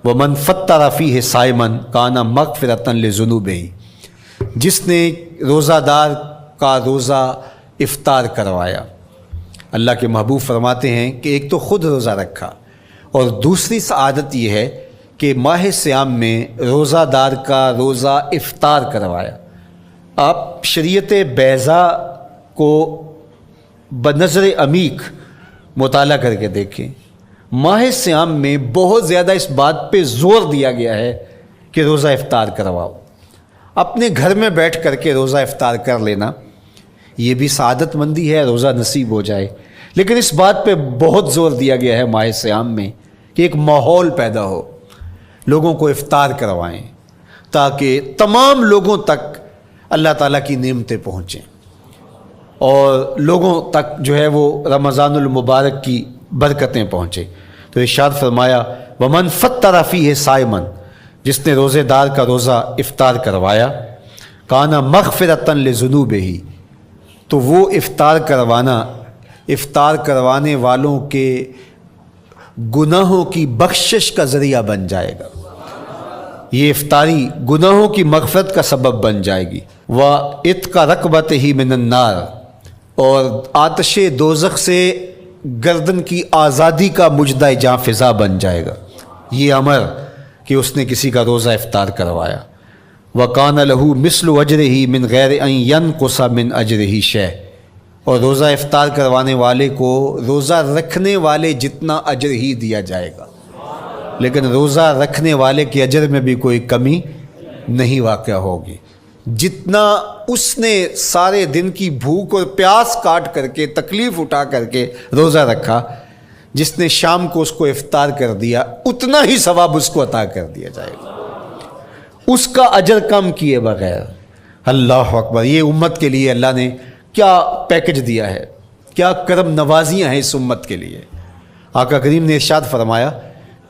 ومن فطر فیہ صائما کان مغفرۃ لذنوبہ، جس نے روزہ دار کا روزہ افطار کروایا۔ اللہ کے محبوب فرماتے ہیں کہ ایک تو خود روزہ رکھا، اور دوسری سعادت یہ ہے کہ ماہ صیام میں روزہ دار کا روزہ افطار کروایا۔ آپ شریعت بیضاء کو بنظر عمیق مطالعہ کر کے دیکھیں، ماہ صیام میں بہت زیادہ اس بات پہ زور دیا گیا ہے کہ روزہ افطار کرواؤ۔ اپنے گھر میں بیٹھ کر کے روزہ افطار کر لینا یہ بھی سعادت مندی ہے، روزہ نصیب ہو جائے، لیکن اس بات پہ بہت زور دیا گیا ہے ماہ صیام میں کہ ایک ماحول پیدا ہو، لوگوں کو افطار کروائیں تاکہ تمام لوگوں تک اللہ تعالیٰ کی نعمتیں پہنچیں اور لوگوں تک جو ہے وہ رمضان المبارک کی برکتیں پہنچیں۔ تو ارشاد فرمایا ومن فطر فیہ صائما، جس نے روزے دار کا روزہ افطار کروایا، کان مغفرۃ لذنوبہ، تو وہ افطار کروانے والوں کے گناہوں کی بخشش کا ذریعہ بن جائے گا۔ یہ افطاری گناہوں کی مغفرت کا سبب بن جائے گی۔ وَعِتْقَ رَقْبَتِهِ مِنَ النَّارِ، اور آتش دوزخ سے گردن کی آزادی کا مجدہ جاں فضا بن جائے گا یہ امر کہ اس نے کسی کا روزہ افطار کروایا۔ وَقَانَ لَهُ مِثْلُ أَجْرِهِ مِنْ غَيْرِ أَنْ يَنْقُصَ مِنْ أَجْرِهِ شَيْءٌ، اور روزہ افطار کروانے والے کو روزہ رکھنے والے جتنا اجر ہی دیا جائے گا، لیکن روزہ رکھنے والے کے اجر میں بھی کوئی کمی نہیں واقع ہوگی۔ جتنا اس نے سارے دن کی بھوک اور پیاس کاٹ کر کے تکلیف اٹھا کر کے روزہ رکھا، جس نے شام کو اس کو افطار کر دیا اتنا ہی ثواب اس کو عطا کر دیا جائے گا، اس کا اجر کم کیے بغیر۔ اللہ اکبر! یہ امت کے لیے اللہ نے کیا پیکج دیا ہے، کیا کرم نوازیاں ہیں اس امت کے لیے۔ آقا کریم نے ارشاد فرمایا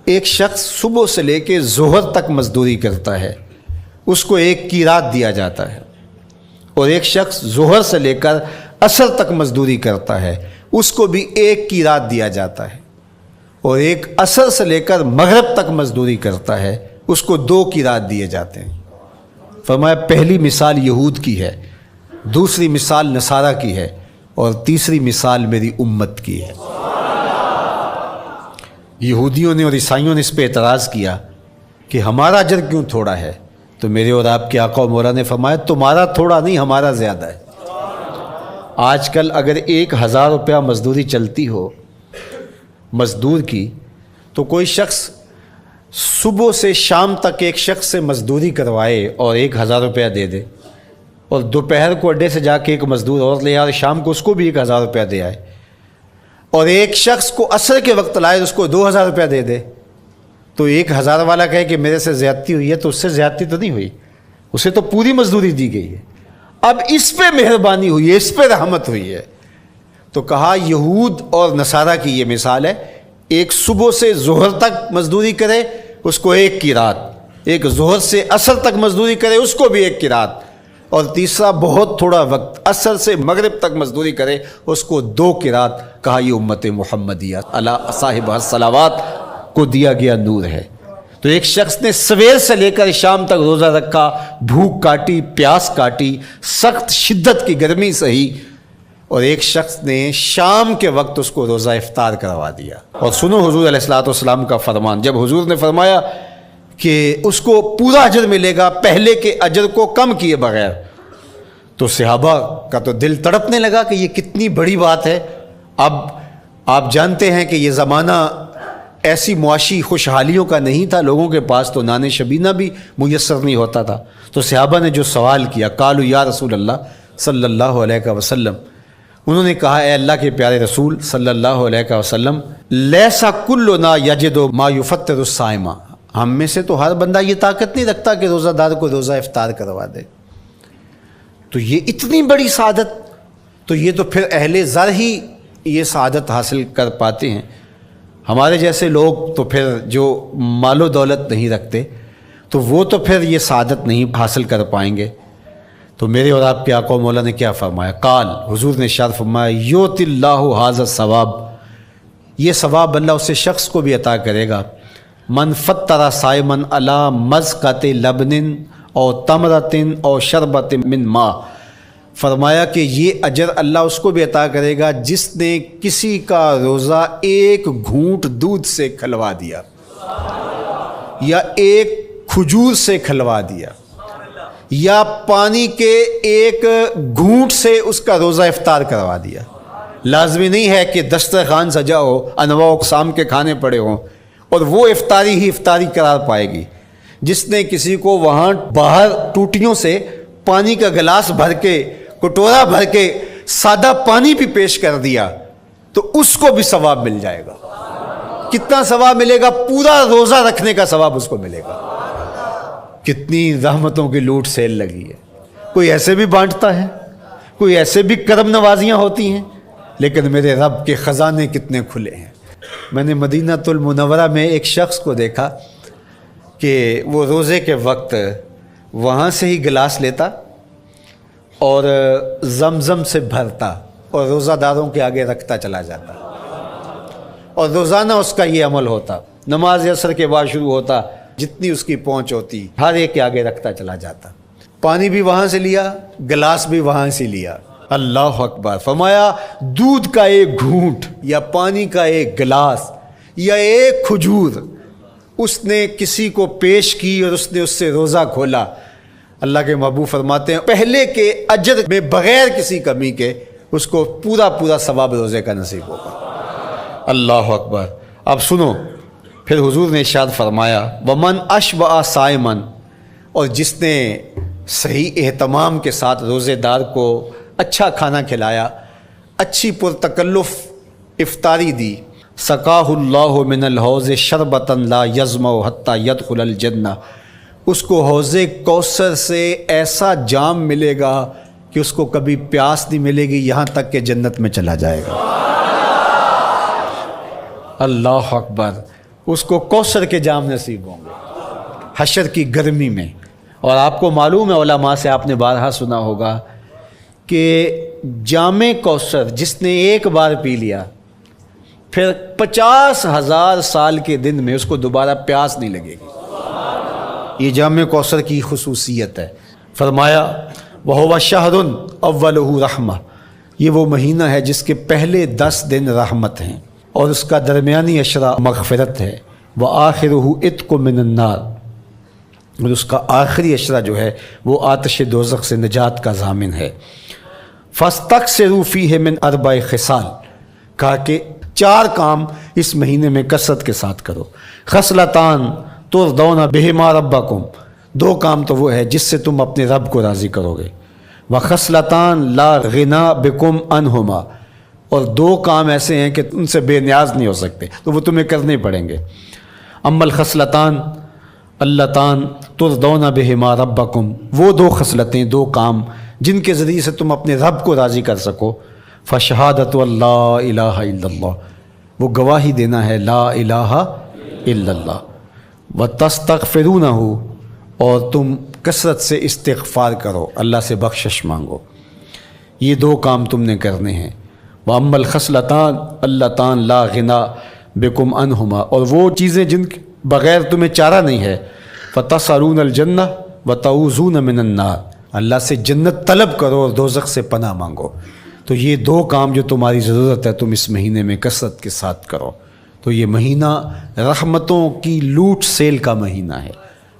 ایک شخص صبح سے لے کے ظہر تک مزدوری کرتا ہے، اس کو ایک قیراط دیا جاتا ہے، اور ایک شخص ظہر سے لے کر عصر تک مزدوری کرتا ہے، اس کو بھی ایک قیراط دیا جاتا ہے، اور ایک عصر سے لے کر مغرب تک مزدوری کرتا ہے، اس کو 2 قیراط دیے جاتے ہیں۔ فرمایا پہلی مثال یہود کی ہے، دوسری مثال نصارہ کی ہے، اور تیسری مثال میری امت کی ہے۔ یہودیوں نے اور عیسائیوں نے اس پہ اعتراض کیا کہ ہمارا اجر کیوں تھوڑا ہے، تو میرے اور آپ کے آقا و مولا نے فرمایا تمہارا تھوڑا نہیں، ہمارا زیادہ ہے۔ آج کل اگر 1000 روپیہ مزدوری چلتی ہو مزدور کی، تو کوئی شخص صبح سے شام تک ایک شخص سے مزدوری کروائے اور 1000 روپیہ دے دے، اور دوپہر کو اڈے سے جا کے ایک مزدور اور لے آئے اور شام کو اس کو بھی 1000 روپیہ دے آئے، اور ایک شخص کو عصر کے وقت لائے اس کو 2000 روپیہ دے دے، تو 1000 والا کہے کہ میرے سے زیادتی ہوئی ہے، تو اس سے زیادتی تو نہیں ہوئی، اسے تو پوری مزدوری دی گئی ہے، اب اس پہ مہربانی ہوئی ہے، اس پہ رحمت ہوئی ہے۔ تو کہا یہود اور نصارہ کی یہ مثال ہے، ایک صبح سے ظہر تک مزدوری کرے اس کو 1 قیراط، ایک ظہر سے عصر تک مزدوری کرے اس کو بھی 1 قیراط، اور تیسرا بہت تھوڑا وقت عصر سے مغرب تک مزدوری کرے اس کو 2 قیراط۔ کہا یہ امت محمدیہ علی صاحب الصلوات کو دیا گیا نور ہے۔ تو ایک شخص نے سویر سے لے کر شام تک روزہ رکھا، بھوک کاٹی، پیاس کاٹی، سخت شدت کی گرمی سہی، اور ایک شخص نے شام کے وقت اس کو روزہ افطار کروا دیا۔ اور سنو حضور علیہ الصلوۃ والسلام کا فرمان، جب حضور نے فرمایا کہ اس کو پورا اجر ملے گا پہلے کے اجر کو کم کیے بغیر، تو صحابہ کا تو دل تڑپنے لگا کہ یہ کتنی بڑی بات ہے۔ اب آپ جانتے ہیں کہ یہ زمانہ ایسی معاشی خوشحالیوں کا نہیں تھا، لوگوں کے پاس تو نان شبینہ بھی میسر نہیں ہوتا تھا، تو صحابہ نے جو سوال کیا، قالوا یا رسول اللہ صلی اللہ علیہ وسلم، انہوں نے کہا اے اللہ کے پیارے رسول صلی اللہ علیہ وسلم، لیسا کلنا یجد ما یفطر الصائم، ہم میں سے تو ہر بندہ یہ طاقت نہیں رکھتا کہ روزہ دار کو روزہ افطار کروا دے، تو یہ اتنی بڑی سعادت، تو یہ تو پھر اہل زر ہی یہ سعادت حاصل کر پاتے ہیں، ہمارے جیسے لوگ تو پھر جو مال و دولت نہیں رکھتے تو وہ تو پھر یہ سعادت نہیں حاصل کر پائیں گے۔ تو میرے اور آپ کے آقا و مولا نے کیا فرمایا؟ قال، حضور نے ارشاد فرمایا یؤت اللہ ھذا الثواب، یہ ثواب اللہ اس شخص کو بھی عطا کرے گا، من فطر صائمن علی مزقۃ لبن او تمرتن او شربت من ماء، فرمایا کہ یہ اجر اللہ اس کو بھی عطا کرے گا جس نے کسی کا روزہ ایک گھونٹ دودھ سے کھلوا دیا یا ایک کھجور سے کھلوا دیا یا پانی کے ایک گھونٹ سے اس کا روزہ افطار کروا دیا۔ لازمی نہیں ہے کہ دسترخوان سجا ہو، انواع و اقسام کے کھانے پڑے ہوں اور وہ افطاری ہی افطاری قرار پائے گی۔ جس نے کسی کو وہاں باہر ٹوٹیوں سے پانی کا گلاس بھر کے، کٹورا بھر کے سادہ پانی بھی پیش کر دیا تو اس کو بھی ثواب مل جائے گا۔ کتنا ثواب ملے گا؟ پورا روزہ رکھنے کا ثواب اس کو ملے گا۔ کتنی رحمتوں کی لوٹ سیل لگی ہے۔ کوئی ایسے بھی بانٹتا ہے، کوئی ایسے بھی کرم نوازیاں ہوتی ہیں، لیکن میرے رب کے خزانے کتنے کھلے ہیں۔ میں نے مدینہ المنورہ میں ایک شخص کو دیکھا کہ وہ روزے کے وقت وہاں سے ہی گلاس لیتا اور زمزم سے بھرتا اور روزہ داروں کے آگے رکھتا چلا جاتا، اور روزانہ اس کا یہ عمل ہوتا۔ نماز عصر کے بعد شروع ہوتا، جتنی اس کی پہنچ ہوتی ہر ایک کے آگے رکھتا چلا جاتا۔ پانی بھی وہاں سے لیا، گلاس بھی وہاں سے لیا۔ اللہ اکبر! فرمایا دودھ کا ایک گھونٹ یا پانی کا ایک گلاس یا ایک کھجور اس نے کسی کو پیش کی اور اس نے اس سے روزہ کھولا۔ اللہ کے محبوب فرماتے ہیں پہلے کے اجر میں بغیر کسی کمی کے اس کو پورا ثواب روزے کا نصیب ہوگا۔ اللہ اکبر! اب سنو، پھر حضور نے ارشاد فرمایا ومن اشبع صائمن، اور جس نے صحیح اہتمام کے ساتھ روزے دار کو اچھا کھانا کھلایا، اچھی پرتکلف افطاری دی، سقاہ اللہ من الحوض شربتا لا یظمأ حتی یدخل الجنہ، اس کو حوض کوثر سے ایسا جام ملے گا کہ اس کو کبھی پیاس نہیں ملے گی یہاں تک کہ جنت میں چلا جائے گا۔ اللہ اکبر! اس کو کوثر کے جام نصیب ہوں گے حشر کی گرمی میں۔ اور آپ کو معلوم ہے، علماء سے آپ نے بارہا سنا ہوگا کہ جام کوثر جس نے ایک بار پی لیا پھر 50,000 سال کے دن میں اس کو دوبارہ پیاس نہیں لگے گی۔ یہ جام کوثر کی خصوصیت ہے۔ فرمایا وَهُوَ شَهْرٌ أَوَّلُهُ رَحْمَةٌ، یہ وہ مہینہ ہے جس کے پہلے 10 دن رحمت ہیں اور اس کا درمیانی عشرہ مغفرت ہے، وَآخِرُهُ عِتْقٌ مِّنَ النَّارِ، اور اس کا آخری عشرہ جو ہے وہ آتش دوزخ سے نجات کا ضامن ہے۔ فَاسْتَكْثِرُوا فِيهِ مِنْ 4 خِصَالٍ، کہا کہ 4 کام اس مہینے میں کثرت کے ساتھ کرو۔ خصلتان ترضون بہما ربکم، 2 کام تو وہ ہے جس سے تم اپنے رب کو راضی کرو گے۔ وخصلتان لا غنا بکم عنہما، اور 2 کام ایسے ہیں کہ ان سے بے نیاز نہیں ہو سکتے تو وہ تمہیں کرنے پڑیں گے۔ اما الخصلتان اللتان ترضون بہما ربکم، وہ 2 خصلتیں، 2 کام جن کے ذریعے سے تم اپنے رب کو راضی کر سکو۔ فشہادۃ اللہ الہ الا اللہ، وہ گواہی دینا ہے لا الہ الا اللہ، وتستغفرونہ، اور تم کثرت سے استغفار کرو، اللہ سے بخشش مانگو۔ یہ 2 کام تم نے کرنے ہیں۔ وَأَمَّا الْخَصْلَتَانِ اللَّتَانِ لَا غِنَىٰ بِكُمْ عَنْهُمَا، اور وہ چیزیں جن کے بغیر تمہیں چارہ نہیں ہے۔ فَتَسْأَلُونَ الْجَنَّةَ وَتَعُوذُونَ مِنَ النَّارِ، اللہ سے جنت طلب کرو اور دوزخ سے پناہ مانگو۔ تو یہ 2 کام جو تمہاری ضرورت ہے تم اس مہینے میں کثرت کے ساتھ کرو۔ تو یہ مہینہ رحمتوں کی لوٹ سیل کا مہینہ ہے،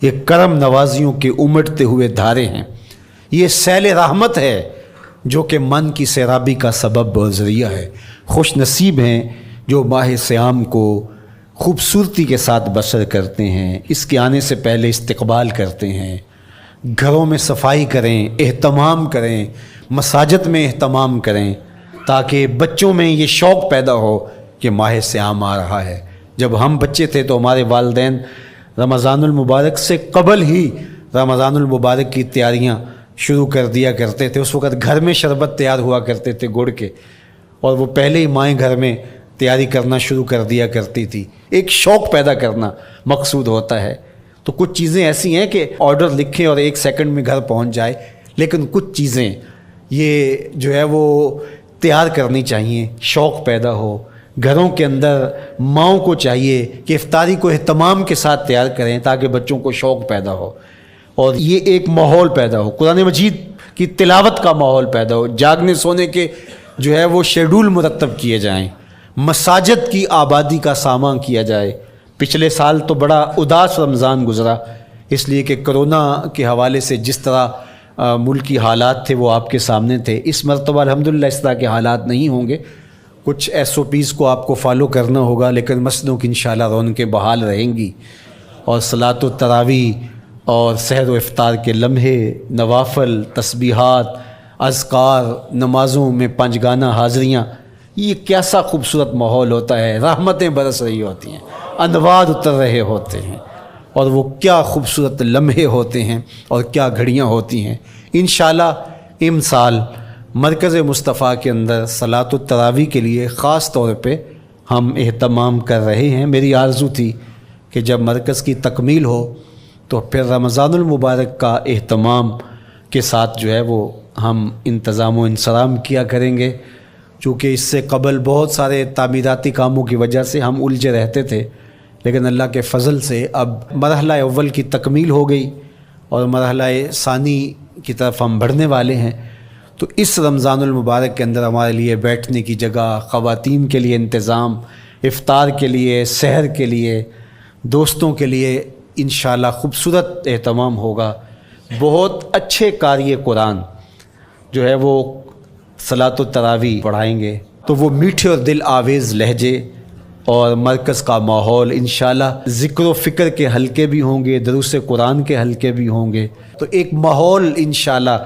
یہ کرم نوازیوں کے امٹتے ہوئے دھارے ہیں، یہ سیل رحمت ہے جو کہ من کی سیرابی کا سبب اور ذریعہ ہے۔ خوش نصیب ہیں جو ماہ صیام کو خوبصورتی کے ساتھ بسر کرتے ہیں، اس کے آنے سے پہلے استقبال کرتے ہیں، گھروں میں صفائی کریں، اہتمام کریں، مساجد میں اہتمام کریں، تاکہ بچوں میں یہ شوق پیدا ہو کہ ماہ صیام آ رہا ہے۔ جب ہم بچے تھے تو ہمارے والدین رمضان المبارک سے قبل ہی رمضان المبارک کی تیاریاں شروع کر دیا کرتے تھے۔ اس وقت گھر میں شربت تیار ہوا کرتے تھے گڑ کے، اور وہ پہلے ہی مائیں گھر میں تیاری کرنا شروع کر دیا کرتی تھی۔ ایک شوق پیدا کرنا مقصود ہوتا ہے۔ تو کچھ چیزیں ایسی ہیں کہ آرڈر لکھیں اور 1 سیکنڈ میں گھر پہنچ جائے، لیکن کچھ چیزیں یہ جو ہے وہ تیار کرنی چاہیے، شوق پیدا ہو، گھروں کے اندر ماؤں کو چاہیے کہ افطاری کو اہتمام کے ساتھ تیار کریں تاکہ بچوں کو شوق پیدا ہو اور یہ ایک ماحول پیدا ہو، قرآن مجید کی تلاوت کا ماحول پیدا ہو، جاگنے سونے کے جو ہے وہ شیڈول مرتب کیے جائیں، مساجد کی آبادی کا سامان کیا جائے۔ پچھلے سال تو بڑا اداس رمضان گزرا، اس لیے کہ کرونا کے حوالے سے جس طرح ملکی حالات تھے وہ آپ کے سامنے تھے۔ اس مرتبہ الحمدللہ اس طرح کے حالات نہیں ہوں گے، کچھ SOPs کو آپ کو فالو کرنا ہوگا، لیکن مسجدوں کی انشاءاللہ رونقیں بحال رہیں گی، اور صلاۃ التراویح اور سحر و افطار کے لمحے، نوافل، تسبیحات، اذکار، نمازوں میں 5 گانہ حاضریاں، یہ کیسا خوبصورت ماحول ہوتا ہے، رحمتیں برس رہی ہوتی ہیں، انوار اتر رہے ہوتے ہیں، اور وہ کیا خوبصورت لمحے ہوتے ہیں اور کیا گھڑیاں ہوتی ہیں۔ انشاءاللہ امسال مرکز مصطفیٰ کے اندر صلاۃ التراویح کے لیے خاص طور پہ ہم اہتمام کر رہے ہیں۔ میری آرزو تھی کہ جب مرکز کی تکمیل ہو تو پھر رمضان المبارک کا اہتمام کے ساتھ جو ہے وہ ہم انتظام و انصرام کیا کریں گے، چونکہ اس سے قبل بہت سارے تعمیراتی کاموں کی وجہ سے ہم الجھے رہتے تھے، لیکن اللہ کے فضل سے اب مرحلہ اول کی تکمیل ہو گئی اور مرحلہ ثانی کی طرف ہم بڑھنے والے ہیں۔ تو اس رمضان المبارک کے اندر ہمارے لیے بیٹھنے کی جگہ، خواتین کے لیے انتظام، افطار کے لیے، سحر کے لیے، دوستوں کے لیے انشاءاللہ خوبصورت اہتمام ہوگا۔ بہت اچھے قاری قرآن جو ہے وہ صلاۃ التراویح پڑھائیں گے، تو وہ میٹھے اور دل آویز لہجے اور مرکز کا ماحول، انشاءاللہ ذکر و فکر کے حلقے بھی ہوں گے، دروس قرآن کے حلقے بھی ہوں گے، تو ایک ماحول انشاءاللہ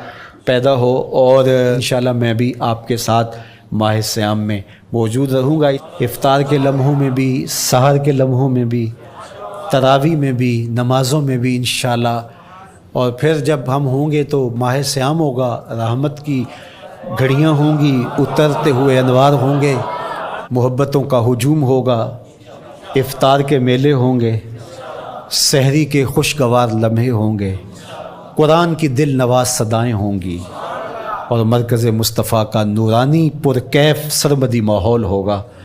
پیدا ہو، اور انشاءاللہ میں بھی آپ کے ساتھ ماہ صیام میں موجود رہوں گا، افطار کے لمحوں میں بھی، سحر کے لمحوں میں بھی، تراویح میں بھی، نمازوں میں بھی انشاءاللہ۔ اور پھر جب ہم ہوں گے تو ماہ صیام ہوگا، رحمت کی گھڑیاں ہوں گی، اترتے ہوئے انوار ہوں گے، محبتوں کا ہجوم ہوگا، افطار کے میلے ہوں گے، سحری کے خوشگوار لمحے ہوں گے، قرآن کی دل نواز صدائیں ہوں گی، اور مرکز مصطفیٰ کا نورانی پرکیف سرمدی ماحول ہوگا۔